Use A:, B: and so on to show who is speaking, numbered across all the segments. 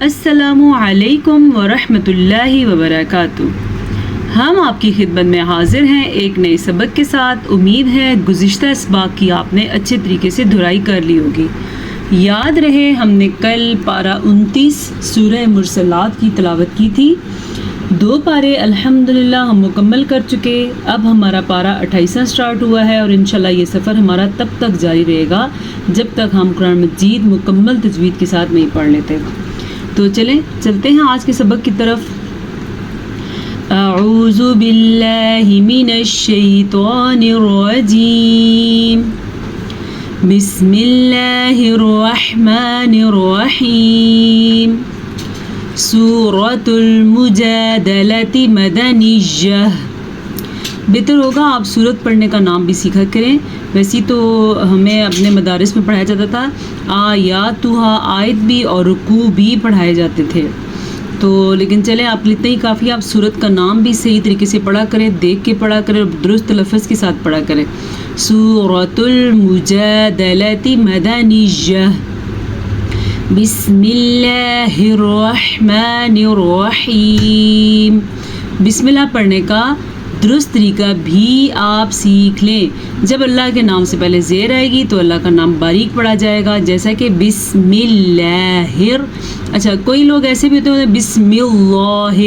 A: السلام علیکم ورحمۃ اللہ وبرکاتہ۔ ہم آپ کی خدمت میں حاضر ہیں ایک نئے سبق کے ساتھ۔ امید ہے گزشتہ اسباق کی آپ نے اچھے طریقے سے دہرائی کر لی ہوگی۔ یاد رہے ہم نے کل پارہ 29 سورہ مرسلات کی تلاوت کی تھی۔ 2 پارے الحمدللہ ہم مکمل کر چکے۔ اب ہمارا پارہ 28واں سٹارٹ ہوا ہے اور انشاءاللہ یہ سفر ہمارا تب تک جاری رہے گا جب تک ہم قرآن مجید مکمل تجوید کے ساتھ نہیں پڑھ لیتے۔ تو چلیں چلتے ہیں آج کے سبق کی طرف۔ اعوذ باللہ من الشیطان الرجیم، بسم اللہ الرحمن الرحیم۔ سورۃ المجادلۃ مدنیہ۔ بہتر ہوگا آپ سورت پڑھنے کا نام بھی سیکھا کریں۔ ویسے تو ہمیں اپنے مدارس میں پڑھایا جاتا تھا آیاتھا، آیت بھی اور رکوع بھی پڑھائے جاتے تھے، تو لیکن چلیں آپ اتنا ہی کافی، آپ سورت کا نام بھی صحیح طریقے سے پڑھا کریں، دیکھ کے پڑھا کریں اور درست لفظ کے ساتھ پڑھا کریں۔ سورۃ المجادلۃ مدنیہ، بسم اللہ الرحمن الرحیم۔ بسم اللہ پڑھنے کا درست طریقہ بھی آپ سیکھ لیں۔ جب اللہ کے نام سے پہلے زیر آئے گی تو اللہ کا نام باریک پڑھا جائے گا، جیسا کہ بسم اللہ۔ اچھا کوئی لوگ ایسے بھی ہوتے ہیں بسم اللہ،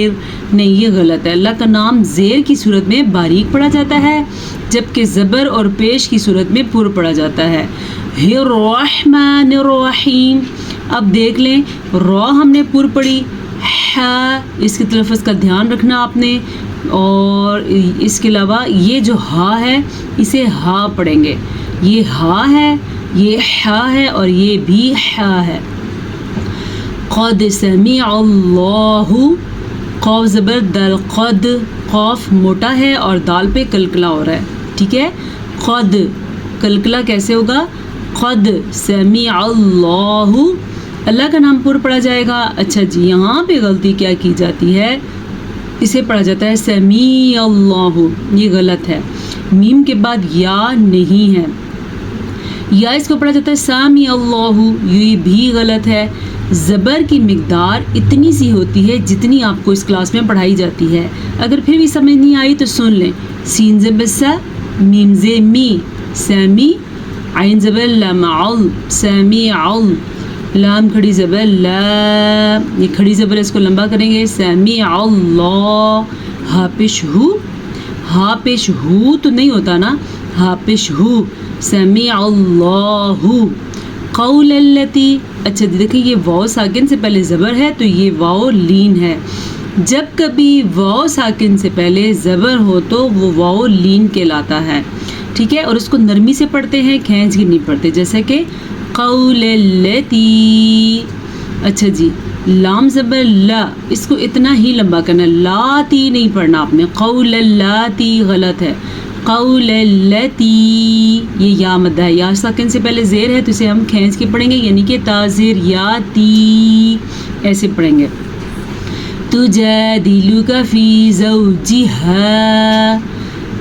A: نہیں یہ غلط ہے۔ اللہ کا نام زیر کی صورت میں باریک پڑھا جاتا ہے جبکہ زبر اور پیش کی صورت میں پر پڑھا جاتا ہے۔ الرحمن الرحیم۔ اب دیکھ لیں را ہم نے پر پڑھی، اس کے تلفظ کا دھیان رکھنا آپ نے، اور اس کے علاوہ یہ جو ہا ہے اسے ہا پڑھیں گے، یہ ہا ہے، یہ ہا ہے اور یہ بھی ہا ہے۔ قد سمع اللہ، قاف زبر دال، قد، قاف موٹا ہے اور دال پہ کلکلا ہو رہا ہے، ٹھیک ہے۔ قد کلکلا کیسے ہوگا؟ قد سمع اللہ، اللہ کا نام پر پڑھا جائے گا۔ اچھا جی یہاں پہ غلطی کیا کی جاتی ہے، اسے پڑھا جاتا ہے سمیع اللہ، یہ غلط ہے۔ میم کے بعد یا نہیں ہے، یا اس کو پڑھا جاتا ہے سامع اللہ، یہ بھی غلط ہے۔ زبر کی مقدار اتنی سی ہوتی ہے جتنی آپ کو اس کلاس میں پڑھائی جاتی ہے۔ اگر پھر بھی سمجھ نہیں آئی تو سن لیں۔ سین زبر سا، میم ز می، سمی، عین زبر لمعل، سمیعل، لام کھڑی زبر لا، یہ کھڑی زبر اس کو لمبا کریں گے، سمیع اللہ۔ ہا پیش ہو، ہا پیش ہو تو نہیں ہوتا نا، ہا پیش ہو، سمیع اللہ۔ قول اللتی، اچھا دیکھیں یہ واو ساکن سے پہلے زبر ہے تو یہ واو لین ہے۔ جب کبھی واو ساکن سے پہلے زبر ہو تو وہ واو لین کہلاتا ہے، ٹھیک ہے، اور اس کو نرمی سے پڑھتے ہیں، کھینچ کے نہیں پڑھتے، جیسا کہ قول اللتی۔ اچھا جی لام زبر لا، اس کو اتنا ہی لمبا کرنا، لاتی نہیں پڑھنا آپ نے، قول اللاتی غلط ہے، قول اللتی۔ یہ یا مدہ ہے، یا ساکن سے پہلے زیر ہے تو اسے ہم کھینچ کے پڑھیں گے، یعنی کہ تازیر یاتی ایسے پڑھیں گے۔ تجادلک فی زوجہا،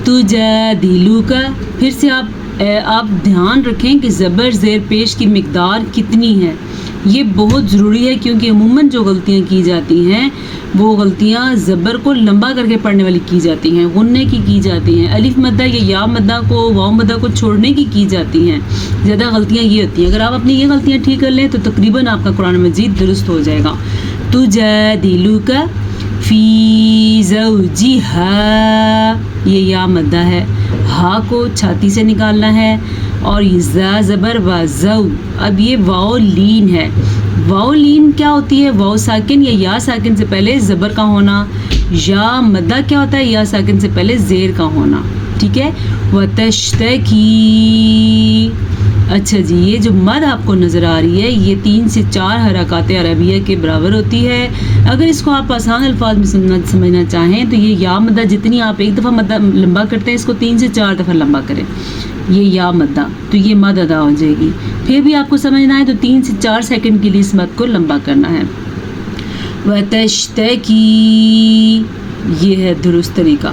A: تجادلک، پھر سے آپ دھیان رکھیں کہ زبر زیر پیش کی مقدار کتنی ہے، یہ بہت ضروری ہے کیونکہ عموماً جو غلطیاں کی جاتی ہیں وہ غلطیاں زبر کو لمبا کر کے پڑھنے والی کی جاتی ہیں، غننے کی جاتی ہیں، الف مدہ یا یا مدہ کو، واو مدہ کو چھوڑنے کی جاتی ہیں، زیادہ غلطیاں یہ ہوتی ہیں۔ اگر آپ اپنی یہ غلطیاں ٹھیک کر لیں تو تقریباً آپ کا قرآن مجید درست ہو جائے گا۔ تجادلک فی زوجہا، یہ یا مدہ ہے، ہا کو چھاتی سے نکالنا ہے، اور زا زبر و زو، اب یہ واو لین ہے۔ واو لین کیا ہوتی ہے؟ واو ساکن یا یا ساکن سے پہلے زبر کا ہونا۔ یا مدہ کیا ہوتا ہے؟ یا ساکن سے پہلے زیر کا ہونا، ٹھیک ہے۔ وتشتکی، اچھا جی یہ جو مد آپ کو نظر آ رہی ہے یہ 3 سے 4 حرکات عربیہ کے برابر ہوتی ہے۔ اگر اس کو آپ آسان الفاظ میں سمجھنا چاہیں تو یہ یا مدہ جتنی آپ ایک دفعہ مدہ لمبا کرتے ہیں اس کو 3 سے 4 دفعہ لمبا کریں، یہ یا مدہ، تو یہ مد ادا ہو جائے گی۔ پھر بھی آپ کو سمجھنا ہے تو 3 سے 4 سیکنڈ کے لیے اس مد کو لمبا کرنا ہے۔ وتشتکی، یہ ہے درست طریقہ۔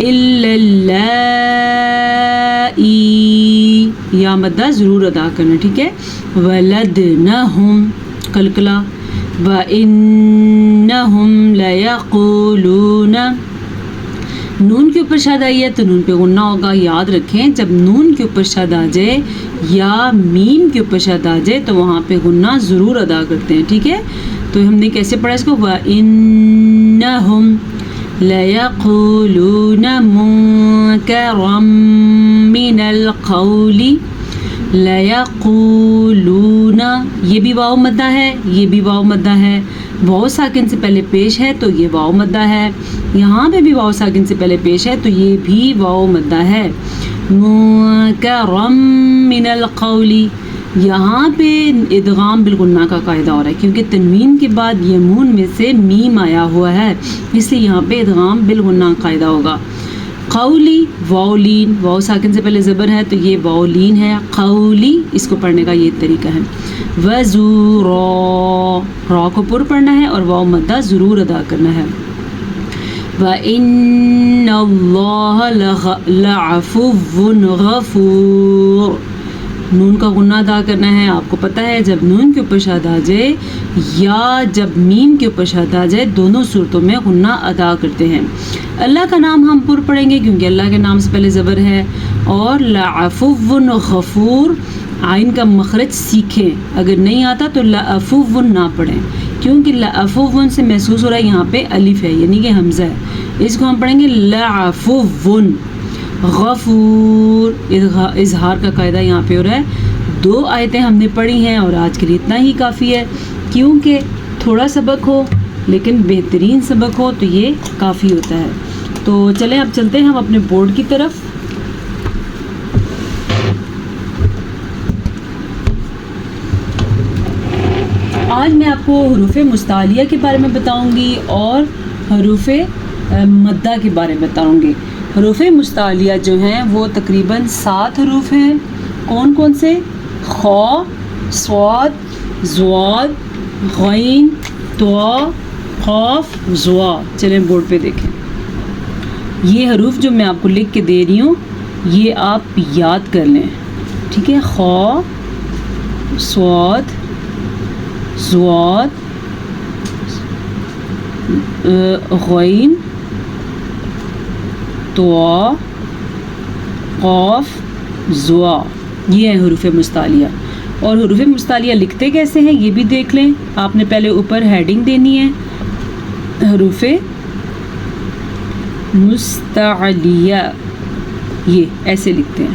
A: الا اللائی، یا مدہ ضرور ادا کرنا، ٹھیک ہے. ولدنہم قلقلہ. وَإِنَّهُمْ لَيَقُولُونَ، نون کے اوپر شاد آئی ہے تو نون پہ غنہ ہوگا. یاد رکھیں جب نون کے اوپر شاد آ جائے یا میم کے اوپر شاد آ جائے تو وہاں پہ غنہ ضرور ادا کرتے ہیں، ٹھیک ہے. تو ہم نے کیسے پڑھا اس کو؟ وَإِنَّهُمْ لَيَقُولُونَ مُنكَرًا مِنَ الْقَوْلِ. لَيَقُولُونَ، یہ بھی واو مدہ ہے، یہ بھی واو مدہ ہے. واو ساکن سے پہلے پیش ہے تو یہ واو مدہ ہے. یہاں پہ بھی واو ساکن سے پہلے پیش ہے تو یہ بھی واو مدہ ہے. مُنكَرًا مِنَ الْقَوْلِ، یہاں پہ ادغام بالغنہ کا قاعدہ ہو رہا ہے کیونکہ تنوین کے بعد یمون میں سے میم آیا ہوا ہے، اس لیے یہاں پہ ادغام بالغنہ قاعدہ ہوگا. قولی واولین، واو ساکن سے پہلے زبر ہے تو یہ واولین ہے. قولی اس کو پڑھنے کا یہ طریقہ ہے. وزورا، را کو پر پڑھنا ہے اور واو مدہ ضرور ادا کرنا ہے. وَإِنَّ اللَّهَ لَعَفُوٌّ غَفُورٌ، نون کا غنہ ادا کرنا ہے. آپ کو پتہ ہے جب نون کے اوپر شاد آ جائے یا جب میم کے اوپر شاد آ جائے دونوں صورتوں میں غنہ ادا کرتے ہیں. اللہ کا نام ہم پر پڑھیں گے کیونکہ اللہ کے نام سے پہلے زبر ہے. اور لعفو غفور، آئین کا مخرج سیکھیں، اگر نہیں آتا تو لعفو نہ پڑھیں کیونکہ لعفو سے محسوس ہو رہا ہے یہاں پہ الف ہے یعنی کہ حمزہ ہے. اس کو ہم پڑھیں گے لعفو غفور. اظہار کا قاعدہ یہاں پہ ہو رہا ہے. 2 آیتیں ہم نے پڑھی ہیں اور آج کے لیے اتنا ہی کافی ہے کیونکہ تھوڑا سبق ہو لیکن بہترین سبق ہو تو یہ کافی ہوتا ہے. تو چلیں اب چلتے ہیں ہم اپنے بورڈ کی طرف. آج میں آپ کو حروف مستعلیہ کے بارے میں بتاؤں گی اور حروف مدہ کے بارے میں بتاؤں گی. حروف مستعلیہ جو ہیں وہ تقریباً 7 حروف ہیں. کون کون سے؟ خا، صاد، ضاد، غین، طا، قاف، ظا. چلیں بورڈ پہ دیکھیں. یہ حروف جو میں آپ کو لکھ کے دے رہی ہوں یہ آپ یاد کر لیں، ٹھیک ہے. خا، صاد، ضاد، غین، طا، قاف، ظا، یہ ہیں حروف مستعلیہ. اور حروف مستعلیہ لکھتے کیسے ہیں یہ بھی دیکھ لیں. آپ نے پہلے اوپر ہیڈنگ دینی ہے حروف مستعلیہ، یہ ایسے لکھتے ہیں،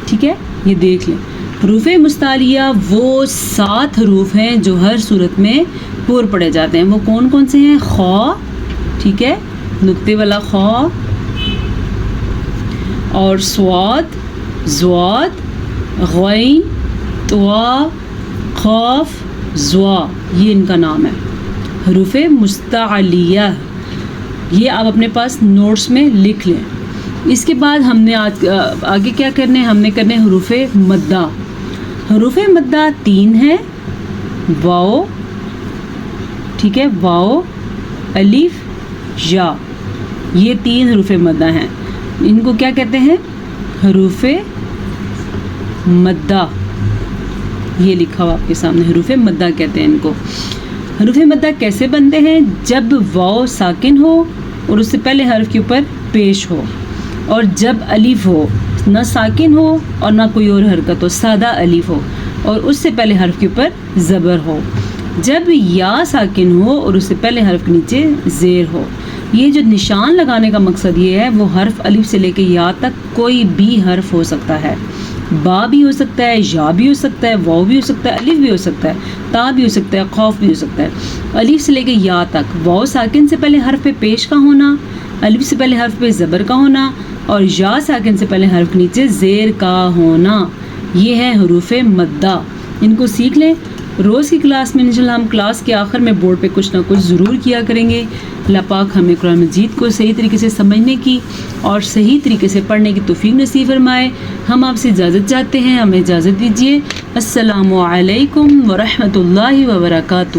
A: ٹھیک ہے. یہ دیکھ لیں حروف مستعلیہ وہ 7 حروف ہیں جو ہر صورت میں پور پڑے جاتے ہیں. وہ کون کون سے ہیں؟ خا، ٹھیک ہے، نقطے والا خا، اور صاد، ضاد، غین، طا، قاف، ظا، یہ ان کا نام ہے حروف مستعلیہ. یہ آپ اپنے پاس نوٹس میں لکھ لیں. اس کے بعد ہم نے آگے کیا کرنے ہیں؟ ہم نے کرنے حروف مدہ. حروف مدہ 3 ہیں. واو، ٹھیک ہے، واو، الف، یا، یہ 3 حروف مدہ ہیں. ان کو کیا کہتے ہیں؟ حروف مدہ. یہ لکھا ہوا آپ کے سامنے حروف مدہ کہتے ہیں ان کو. حروف مدہ کیسے بنتے ہیں؟ جب واو ساکن ہو اور اس سے پہلے حرف کے اوپر پیش ہو، اور جب الف ہو، نہ ساکن ہو اور نہ کوئی اور حرکت ہو، سادہ الف ہو اور اس سے پہلے حرف کے اوپر زبر ہو. جب یا ساکن ہو اور اس سے پہلے حرف کے نیچے زیر ہو. یہ جو نشان لگانے کا مقصد یہ ہے وہ حرف الف سے لے کے یا تک کوئی بھی حرف ہو سکتا ہے. با بھی ہو سکتا ہے، یا بھی ہو سکتا ہے، واو بھی ہو سکتا ہے، الف بھی ہو سکتا ہے، تا بھی ہو سکتا ہے، قاف بھی ہو سکتا ہے. الف سے لے کے یا تک واو ساکن سے پہلے حرف پہ پیش کا ہونا، الف سے پہلے حرف پہ زبر کا ہونا اور یا ساکن سے پہلے حرف کے نیچے زیر کا ہونا. یہ ہے حروف مدہ. ان کو سیکھ لیں. روز کی کلاس میں انشاءاللہ ہم کلاس کے آخر میں بورڈ پہ کچھ نہ کچھ ضرور کیا کریں گے. اللہ پاک ہمیں قرآن مجید کو صحیح طریقے سے سمجھنے کی اور صحیح طریقے سے پڑھنے کی توفیق نصیب فرمائے. ہم آپ سے اجازت چاہتے ہیں، ہمیں اجازت دیجیے. السلام علیکم ورحمۃ اللہ وبرکاتہ.